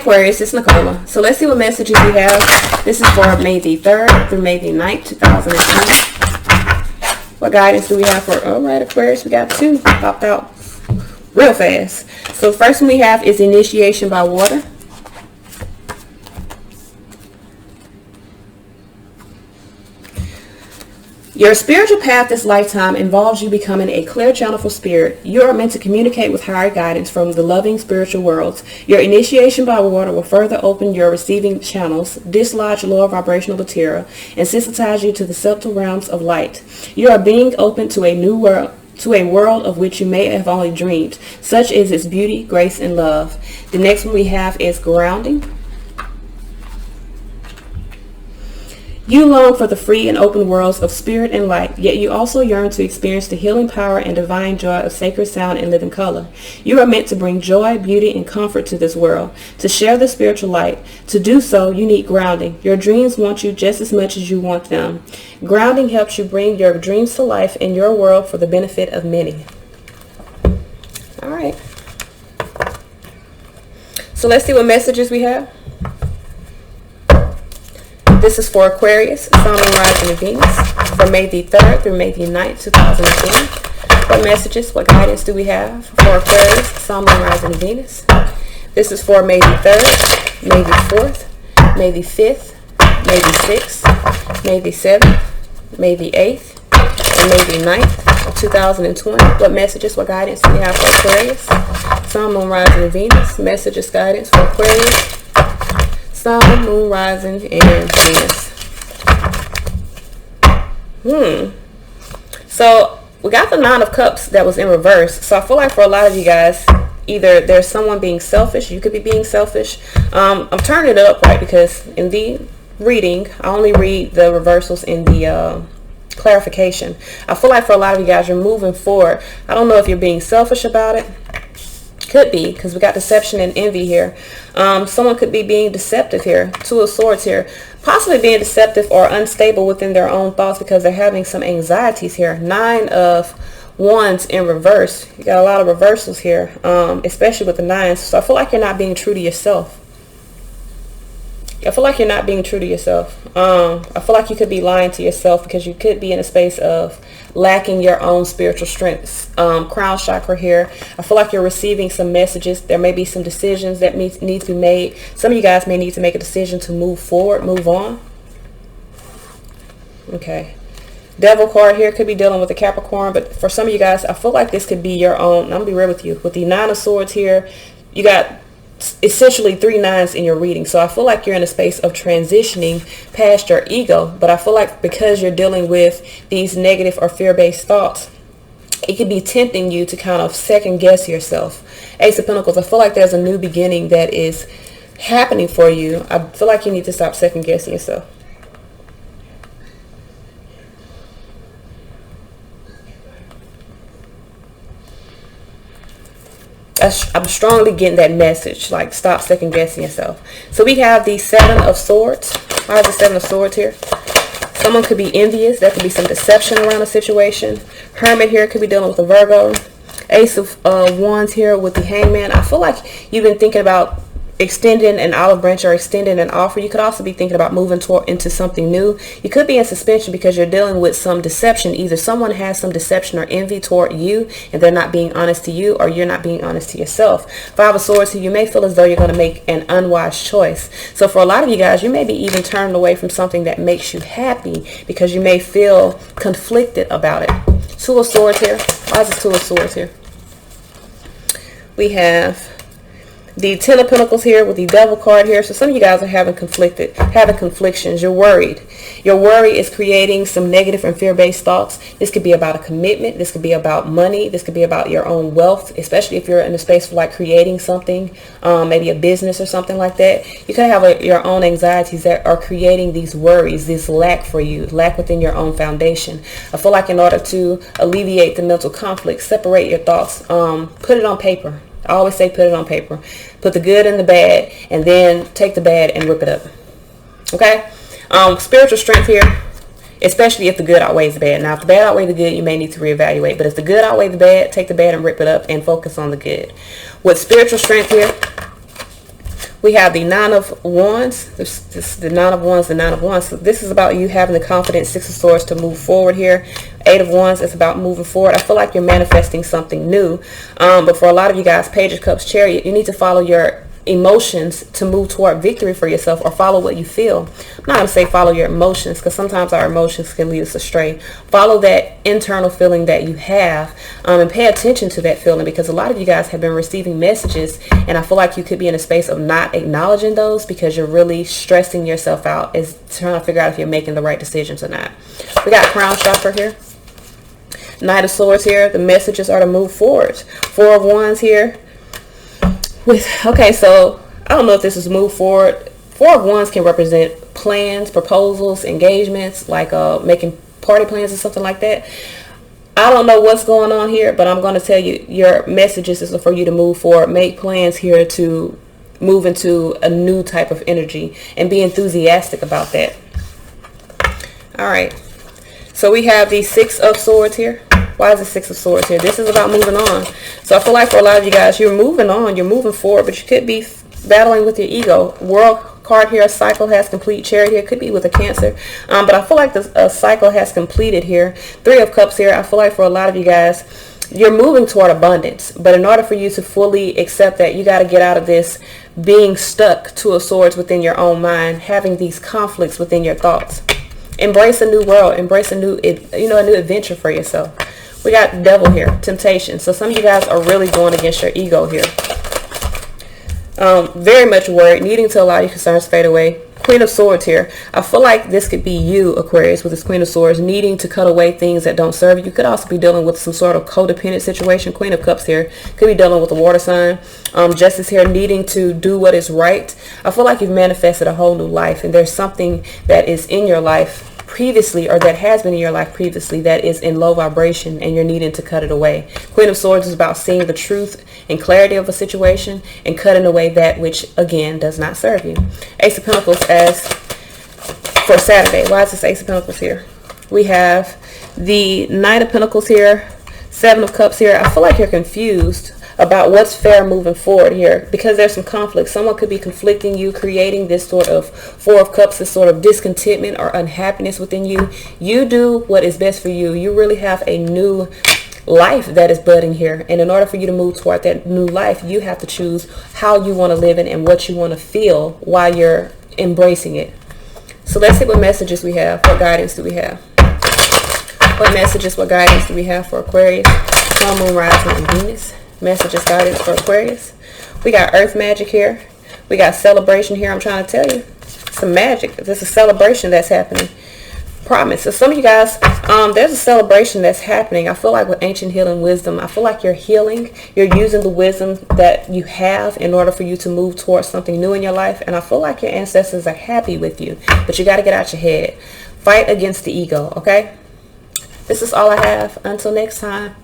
Aquarius, it's Nicola. So let's see what messages we have. This is for May the 3rd through May the 9th, 2020. What guidance do we have for, all right, Aquarius? We got two popped out real fast. So first one we have is initiation by water. Your spiritual path this lifetime involves you becoming a clear channel for spirit. You are meant to communicate with higher guidance from the loving spiritual worlds. Your initiation by water will further open your receiving channels, dislodge lower vibrational material, and sensitize you to the subtle realms of light. You are being open to a new world, to a world of which you may have only dreamed, such as its beauty, grace, and love. The next one we have is grounding. You long for the free and open worlds of spirit and light, yet you also yearn to experience the healing power and divine joy of sacred sound and living color. You are meant to bring joy, beauty, and comfort to this world, to share the spiritual light. To do so, you need grounding. Your dreams want you just as much as you want them. Grounding helps you bring your dreams to life in your world for the benefit of many. All right. So let's see what messages we have. This is for Aquarius, Sun, Moon, Rising, and Venus, for May the 3rd through May the 9th, 2020. What messages, what guidance do we have for Aquarius, Sun, Moon, Rising, and Venus? This is for May the 3rd, May the 4th, May the 5th, May the 6th, May the 7th, May the 8th, and May the 9th of 2020. What messages, what guidance do we have for Aquarius, Sun, Moon, Rising, and Venus? Messages, guidance for Aquarius, Sun, Moon, Rising, and Venus. So we got the Nine of Cups that was in reverse. So I feel like for a lot of you guys, either there's someone being selfish. You could be being selfish. I'm turning it up, right? Because in the reading, I only read the reversals in the clarification. I feel like for a lot of you guys, you're moving forward. I don't know if you're being selfish about it. Could be, because we got deception and envy here. Someone could be being deceptive here. Two of Swords here. Possibly being deceptive or unstable within their own thoughts because they're having some anxieties here. Nine of Wands in reverse. You got a lot of reversals here, especially with the nines. So I feel like you're not being true to yourself. I feel like you're not being true to yourself. I feel like you could be lying to yourself because you could be in a space of lacking your own spiritual strengths. Crown chakra here. I feel like you're receiving some messages. There may be some decisions that need to be made. Some of you guys may need to make a decision to move forward, move on. Okay. Devil card here could be dealing with a Capricorn, but for some of you guys, I feel like this could be your own. I'm going to be real with you. With the Nine of Swords here, you got essentially 3 nines in your reading. So I feel like you're in a space of transitioning past your ego, but I feel like because you're dealing with these negative or fear-based thoughts, it could be tempting you to kind of second guess yourself. Ace of Pentacles, I feel like there's a new beginning that is happening for you. I feel like you need to stop second guessing yourself. I'm strongly getting that message, like stop second guessing yourself. So we have the Seven of Swords. Why is the Seven of Swords here? Someone could be envious. There could be some deception around a situation. Hermit here could be dealing with a Virgo. Ace of Wands here with the Hangman. I feel like you've been thinking about extending an olive branch or extending an offer. You could also be thinking about moving into something new. You could be in suspension because you're dealing with some deception. Either someone has some deception or envy toward you and they're not being honest to you, or you're not being honest to yourself. Five of Swords here, you may feel as though you're going to make an unwise choice. So for a lot of you guys, you may be even turning away from something that makes you happy because you may feel conflicted about it. Two of Swords here. Why is this Two of Swords here? We have the Ten of Pentacles here with the Devil card here. So some of you guys are having conflictions. You're worried. Your worry is creating some negative and fear-based thoughts. This could be about a commitment. This could be about money. This could be about your own wealth, especially if you're in a space for like creating something, maybe a business or something like that. You could have your own anxieties that are creating these worries, this lack for you, lack within your own foundation. I feel like in order to alleviate the mental conflict, separate your thoughts, put it on paper. I always say put it on paper. Put the good and the bad, and then take the bad and rip it up. Okay? Spiritual strength here, especially if the good outweighs the bad. Now, if the bad outweighs the good, you may need to reevaluate. But if the good outweighs the bad, take the bad and rip it up and focus on the good. With spiritual strength here, We have the Nine of Wands. This is the Nine of Wands, the Nine of Wands. So this is about you having the confidence, Six of Swords, to move forward here. Eight of Wands is about moving forward. I feel like you're manifesting something new. But for a lot of you guys, Page of Cups, Chariot, you need to follow your emotions to move toward victory for yourself, or follow what you feel. I'm not going to say follow your emotions, because sometimes our emotions can lead us astray. Follow that internal feeling that you have, and pay attention to that feeling, because a lot of you guys have been receiving messages, and I feel like you could be in a space of not acknowledging those because you're really stressing yourself out, is trying to figure out if you're making the right decisions or not. We got Crown Chakra here. Knight of Swords here. The messages are to move forward. Four of Wands here. Okay, so I don't know if this is move forward. Four of Wands can represent plans, proposals, engagements, like making party plans or something like that. I don't know what's going on here, but I'm going to tell you, your messages is for you to move forward. Make plans here to move into a new type of energy and be enthusiastic about that. All right, so we have the Six of Swords here. Why is the Six of Swords here? This is about moving on. So I feel like for a lot of you guys, you're moving on, you're moving forward, but you could be battling with your ego. World card here, a cycle has completed. Chariot here, could be with a Cancer. But I feel like the cycle has completed here. Three of Cups here. I feel like for a lot of you guys, you're moving toward abundance. But in order for you to fully accept that, you got to get out of this being stuck, Two of Swords, within your own mind, having these conflicts within your thoughts. Embrace a new world. Embrace a new adventure for yourself. We got Devil here, temptation. So some of you guys are really going against your ego here. Very much worried, needing to allow your concerns fade away. Queen of Swords here. I feel like this could be you, Aquarius, with this Queen of Swords, needing to cut away things that don't serve you. You could also be dealing with some sort of codependent situation. Queen of Cups here. Could be dealing with a water sign. Justice here, needing to do what is right. I feel like you've manifested a whole new life, and there's something that is in your life previously, or that has been in your life previously, that is in low vibration, and you're needing to cut it away. Queen of Swords is about seeing the truth and clarity of a situation and cutting away that which, again, does not serve you. Ace of Pentacles as for Saturday. Why is this Ace of Pentacles here? We have the Knight of Pentacles here, Seven of Cups here. I feel like you're confused about what's fair moving forward here, because there's some conflict. Someone could be conflicting you, creating this sort of Four of Cups, this sort of discontentment or unhappiness within you. You do what is best for you. You really have a new life that is budding here, and in order for you to move toward that new life, you have to choose how you want to live in and what you want to feel while you're embracing it. So let's see what messages we have. What guidance do we have? What messages, what guidance do we have for Aquarius, Sun, Moon, Rising, and Venus? Messages, guidance for Aquarius. We got Earth magic here. We got celebration here. I'm trying to tell you, some magic. There's a celebration that's happening. Promise. So some of you guys, there's a celebration that's happening. I feel like with ancient healing wisdom, I feel like you're healing. You're using the wisdom that you have in order for you to move towards something new in your life. And I feel like your ancestors are happy with you, but you got to get out your head. Fight against the ego, okay? This is all I have. Until next time.